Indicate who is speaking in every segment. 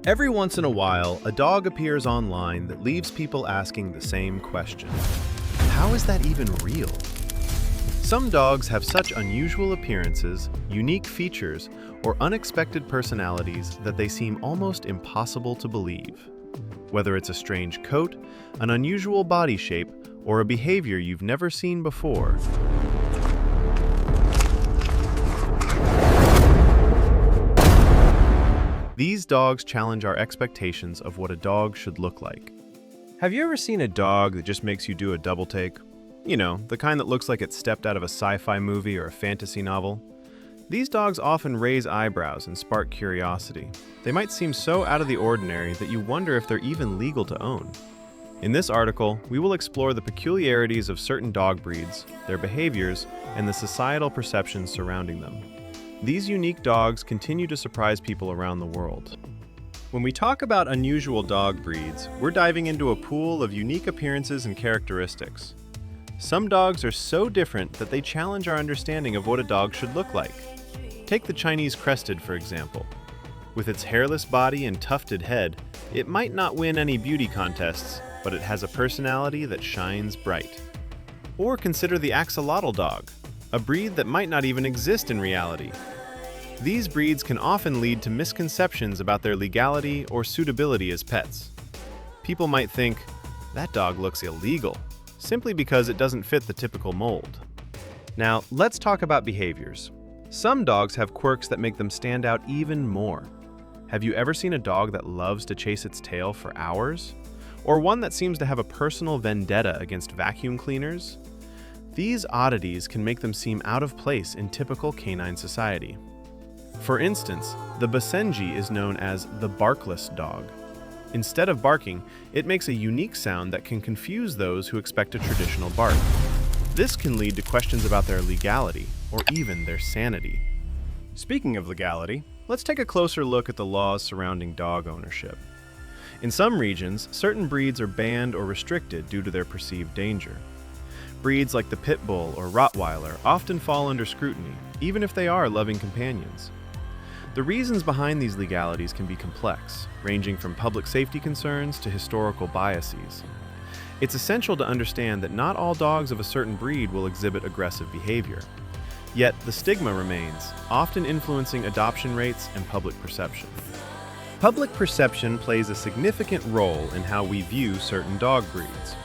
Speaker 1: Every once in a while, a dog appears online that leaves people asking the same question. How is that even real? Some dogs have such unusual appearances, unique features, or unexpected personalities that they seem almost impossible to believe. Whether it's a strange coat, an unusual body shape, or a behavior you've never seen before, these dogs challenge our expectations of what a dog should look like. Have you ever seen a dog that just makes you do a double take? You know, the kind that looks like it stepped out of a sci-fi movie or a fantasy novel? These dogs often raise eyebrows and spark curiosity. They might seem so out of the ordinary that you wonder if they're even legal to own. In this article, we will explore the peculiarities of certain dog breeds, their behaviors, and the societal perceptions surrounding them. These unique dogs continue to surprise people around the world. When we talk about unusual dog breeds, we're diving into a pool of unique appearances and characteristics. Some dogs are so different that they challenge our understanding of what a dog should look like. Take the Chinese Crested, for example. With its hairless body and tufted head, it might not win any beauty contests, but it has a personality that shines bright. Or consider the axolotl dog, a breed that might not even exist in reality. These breeds can often lead to misconceptions about their legality or suitability as pets. People might think, that dog looks illegal, simply because it doesn't fit the typical mold. Now, let's talk about behaviors. Some dogs have quirks that make them stand out even more. Have you ever seen a dog that loves to chase its tail for hours? Or one that seems to have a personal vendetta against vacuum cleaners? These oddities can make them seem out of place in typical canine society. For instance, the Basenji is known as the barkless dog. Instead of barking, it makes a unique sound that can confuse those who expect a traditional bark. This can lead to questions about their legality, or even their sanity. Speaking of legality, let's take a closer look at the laws surrounding dog ownership. In some regions, certain breeds are banned or restricted due to their perceived danger. Breeds like the Pit Bull or Rottweiler often fall under scrutiny, even if they are loving companions. The reasons behind these legalities can be complex, ranging from public safety concerns to historical biases. It's essential to understand that not all dogs of a certain breed will exhibit aggressive behavior. Yet, the stigma remains, often influencing adoption rates and public perception. Public perception plays a significant role in how we view certain dog breeds.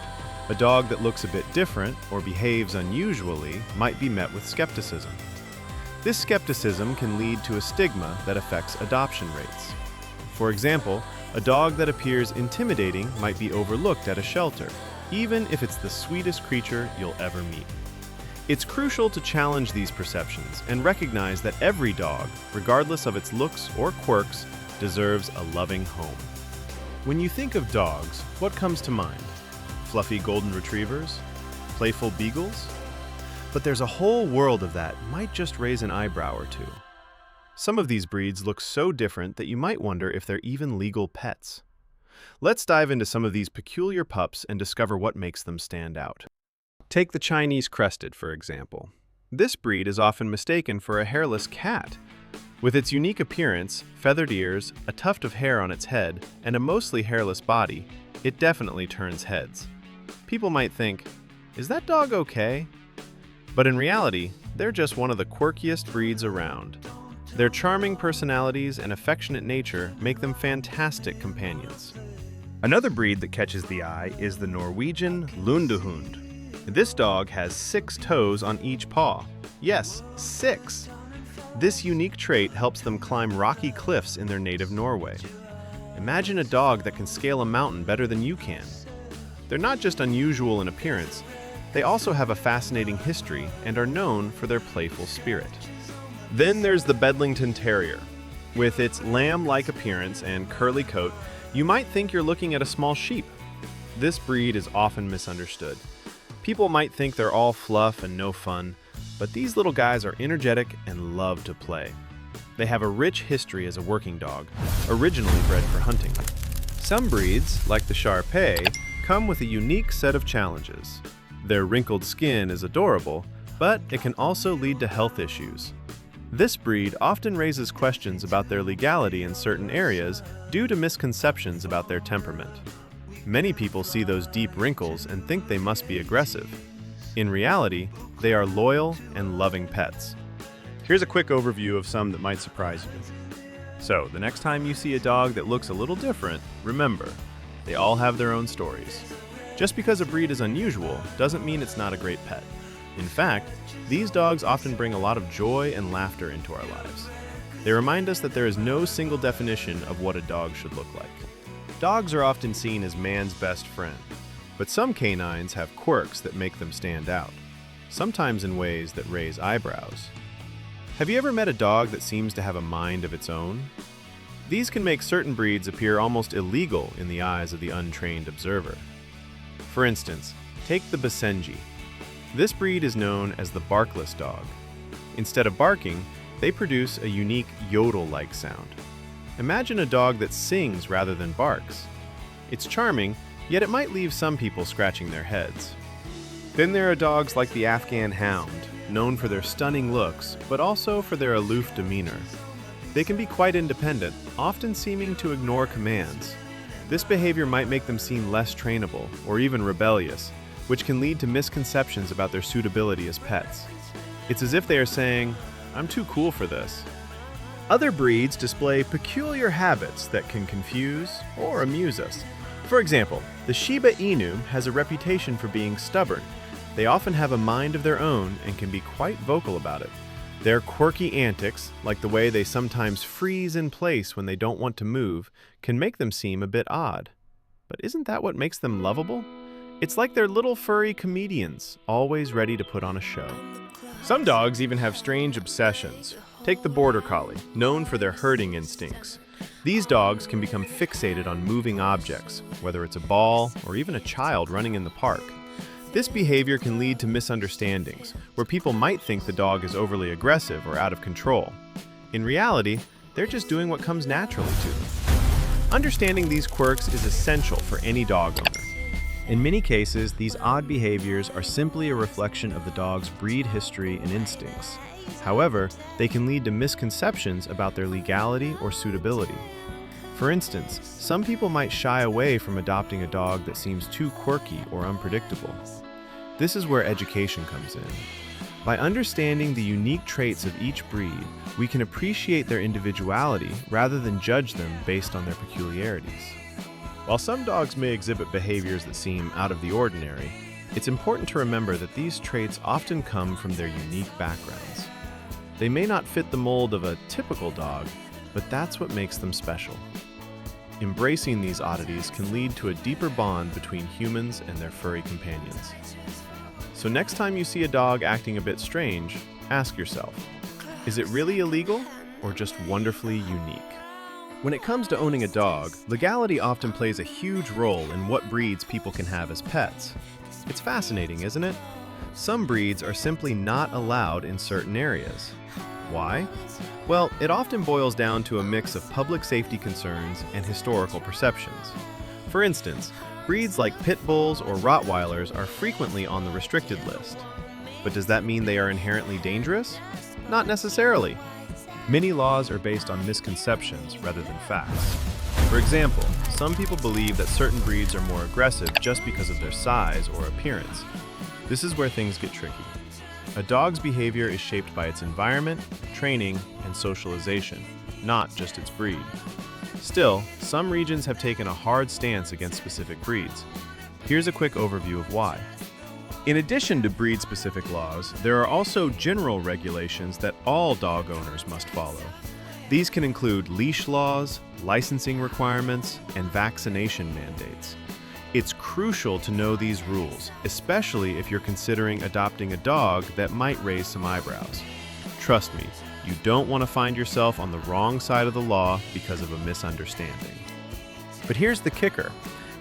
Speaker 1: A dog that looks a bit different or behaves unusually might be met with skepticism. This skepticism can lead to a stigma that affects adoption rates. For example, a dog that appears intimidating might be overlooked at a shelter, even if it's the sweetest creature you'll ever meet. It's crucial to challenge these perceptions and recognize that every dog, regardless of its looks or quirks, deserves a loving home. When you think of dogs, what comes to mind? Fluffy golden retrievers? Playful beagles? But there's a whole world of that might just raise an eyebrow or two. Some of these breeds look so different that you might wonder if they're even legal pets. Let's dive into some of these peculiar pups and discover what makes them stand out. Take the Chinese Crested, for example. This breed is often mistaken for a hairless cat. With its unique appearance, feathered ears, a tuft of hair on its head, and a mostly hairless body, it definitely turns heads. People might think, is that dog okay? But in reality, they're just one of the quirkiest breeds around. Their charming personalities and affectionate nature make them fantastic companions. Another breed that catches the eye is the Norwegian Lundehund. This dog has 6 toes on each paw. Yes, 6! This unique trait helps them climb rocky cliffs in their native Norway. Imagine a dog that can scale a mountain better than you can. They're not just unusual in appearance, they also have a fascinating history and are known for their playful spirit. Then there's the Bedlington Terrier. With its lamb-like appearance and curly coat, you might think you're looking at a small sheep. This breed is often misunderstood. People might think they're all fluff and no fun, but these little guys are energetic and love to play. They have a rich history as a working dog, originally bred for hunting. Some breeds, like the Shar Pei, come with a unique set of challenges. Their wrinkled skin is adorable, but it can also lead to health issues. This breed often raises questions about their legality in certain areas due to misconceptions about their temperament. Many people see those deep wrinkles and think they must be aggressive. In reality, they are loyal and loving pets. Here's a quick overview of some that might surprise you. So, the next time you see a dog that looks a little different, remember, they all have their own stories. Just because a breed is unusual doesn't mean it's not a great pet. In fact, these dogs often bring a lot of joy and laughter into our lives. They remind us that there is no single definition of what a dog should look like. Dogs are often seen as man's best friend, but some canines have quirks that make them stand out, sometimes in ways that raise eyebrows. Have you ever met a dog that seems to have a mind of its own? These can make certain breeds appear almost illegal in the eyes of the untrained observer. For instance, take the Basenji. This breed is known as the barkless dog. Instead of barking, they produce a unique yodel-like sound. Imagine a dog that sings rather than barks. It's charming, yet it might leave some people scratching their heads. Then there are dogs like the Afghan Hound, known for their stunning looks, but also for their aloof demeanor. They can be quite independent, often seeming to ignore commands. This behavior might make them seem less trainable, or even rebellious, which can lead to misconceptions about their suitability as pets. It's as if they are saying, "I'm too cool for this." Other breeds display peculiar habits that can confuse or amuse us. For example, the Shiba Inu has a reputation for being stubborn. They often have a mind of their own and can be quite vocal about it. Their quirky antics, like the way they sometimes freeze in place when they don't want to move, can make them seem a bit odd. But isn't that what makes them lovable? It's like they're little furry comedians, always ready to put on a show. Some dogs even have strange obsessions. Take the Border Collie, known for their herding instincts. These dogs can become fixated on moving objects, whether it's a ball or even a child running in the park. This behavior can lead to misunderstandings, where people might think the dog is overly aggressive or out of control. In reality, they're just doing what comes naturally to them. Understanding these quirks is essential for any dog owner. In many cases, these odd behaviors are simply a reflection of the dog's breed history and instincts. However, they can lead to misconceptions about their legality or suitability. For instance, some people might shy away from adopting a dog that seems too quirky or unpredictable. This is where education comes in. By understanding the unique traits of each breed, we can appreciate their individuality rather than judge them based on their peculiarities. While some dogs may exhibit behaviors that seem out of the ordinary, it's important to remember that these traits often come from their unique backgrounds. They may not fit the mold of a typical dog, but that's what makes them special. Embracing these oddities can lead to a deeper bond between humans and their furry companions. So next time you see a dog acting a bit strange, ask yourself, is it really illegal or just wonderfully unique? When it comes to owning a dog, legality often plays a huge role in what breeds people can have as pets. It's fascinating, isn't it? Some breeds are simply not allowed in certain areas. Why? Well, it often boils down to a mix of public safety concerns and historical perceptions. For instance, breeds like pit bulls or Rottweilers are frequently on the restricted list. But does that mean they are inherently dangerous? Not necessarily. Many laws are based on misconceptions rather than facts. For example, some people believe that certain breeds are more aggressive just because of their size or appearance. This is where things get tricky. A dog's behavior is shaped by its environment, training, and socialization, not just its breed. Still, some regions have taken a hard stance against specific breeds. Here's a quick overview of why. In addition to breed-specific laws, there are also general regulations that all dog owners must follow. These can include leash laws, licensing requirements, and vaccination mandates. It's crucial to know these rules, especially if you're considering adopting a dog that might raise some eyebrows. Trust me, you don't want to find yourself on the wrong side of the law because of a misunderstanding. But here's the kicker.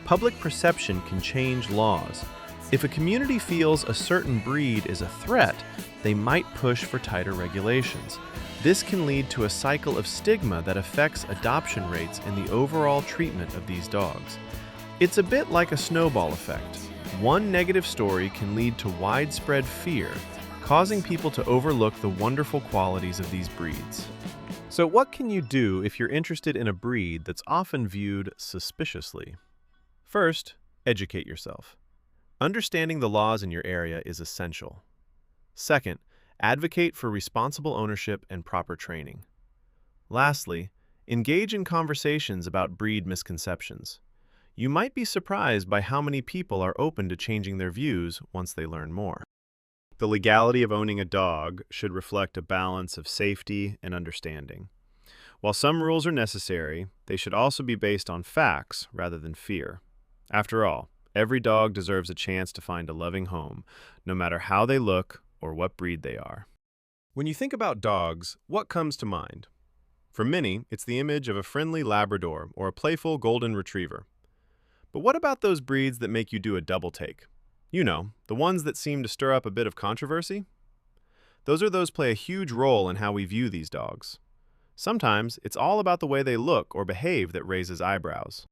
Speaker 1: Public perception can change laws. If a community feels a certain breed is a threat, they might push for tighter regulations. This can lead to a cycle of stigma that affects adoption rates and the overall treatment of these dogs. It's a bit like a snowball effect. One negative story can lead to widespread fear, causing people to overlook the wonderful qualities of these breeds. So what can you do if you're interested in a breed that's often viewed suspiciously? First, educate yourself. Understanding the laws in your area is essential. Second, advocate for responsible ownership and proper training. Lastly, engage in conversations about breed misconceptions. You might be surprised by how many people are open to changing their views once they learn more. The legality of owning a dog should reflect a balance of safety and understanding. While some rules are necessary, they should also be based on facts rather than fear. After all, every dog deserves a chance to find a loving home, no matter how they look or what breed they are. When you think about dogs, what comes to mind? For many, it's the image of a friendly Labrador or a playful Golden Retriever. But what about those breeds that make you do a double take? You know, the ones that seem to stir up a bit of controversy? Those play a huge role in how we view these dogs. Sometimes it's all about the way they look or behave that raises eyebrows.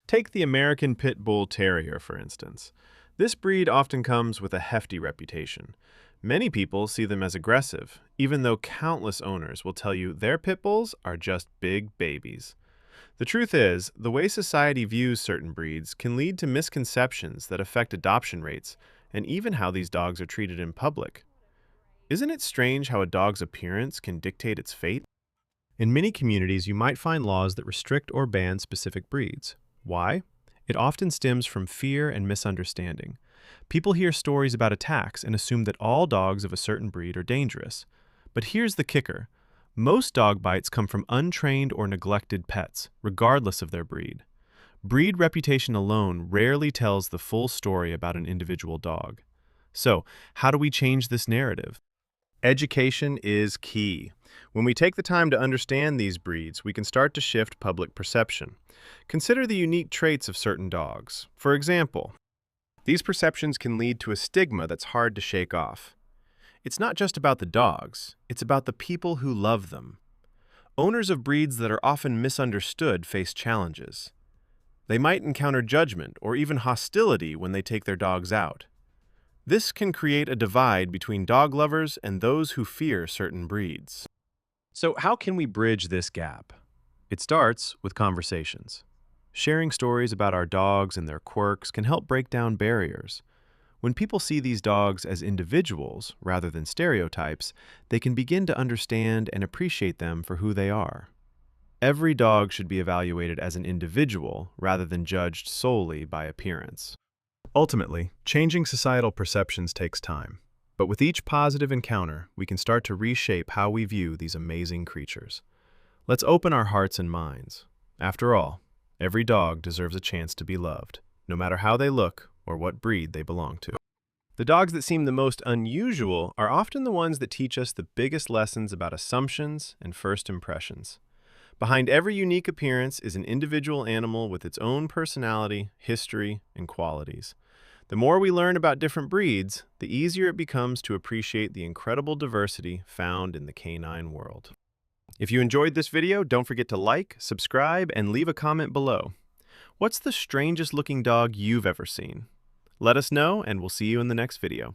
Speaker 1: Take the American Pit Bull Terrier, for instance. This breed often comes with a hefty reputation. Many people see them as aggressive, even though countless owners will tell you their pit bulls are just big babies. The truth is, the way society views certain breeds can lead to misconceptions that affect adoption rates and even how these dogs are treated in public. Isn't it strange how a dog's appearance can dictate its fate? In many communities, you might find laws that restrict or ban specific breeds. Why? It often stems from fear and misunderstanding. People hear stories about attacks and assume that all dogs of a certain breed are dangerous. But here's the kicker. Most dog bites come from untrained or neglected pets, regardless of their breed. Breed reputation alone rarely tells the full story about an individual dog. So, how do we change this narrative? Education is key. When we take the time to understand these breeds, we can start to shift public perception. Consider the unique traits of certain dogs. For example, these perceptions can lead to a stigma that's hard to shake off. It's not just about the dogs, it's about the people who love them. Owners of breeds that are often misunderstood face challenges. They might encounter judgment or even hostility when they take their dogs out. This can create a divide between dog lovers and those who fear certain breeds. So how can we bridge this gap? It starts with conversations. Sharing stories about our dogs and their quirks can help break down barriers. When people see these dogs as individuals rather than stereotypes, they can begin to understand and appreciate them for who they are. Every dog should be evaluated as an individual rather than judged solely by appearance. Ultimately, changing societal perceptions takes time, but with each positive encounter, we can start to reshape how we view these amazing creatures. Let's open our hearts and minds. After all, every dog deserves a chance to be loved, no matter how they look or what breed they belong to. The dogs that seem the most unusual are often the ones that teach us the biggest lessons about assumptions and first impressions. Behind every unique appearance is an individual animal with its own personality, history, and qualities. The more we learn about different breeds, the easier it becomes to appreciate the incredible diversity found in the canine world. If you enjoyed this video, don't forget to like, subscribe, and leave a comment below. What's the strangest looking dog you've ever seen? Let us know, and we'll see you in the next video.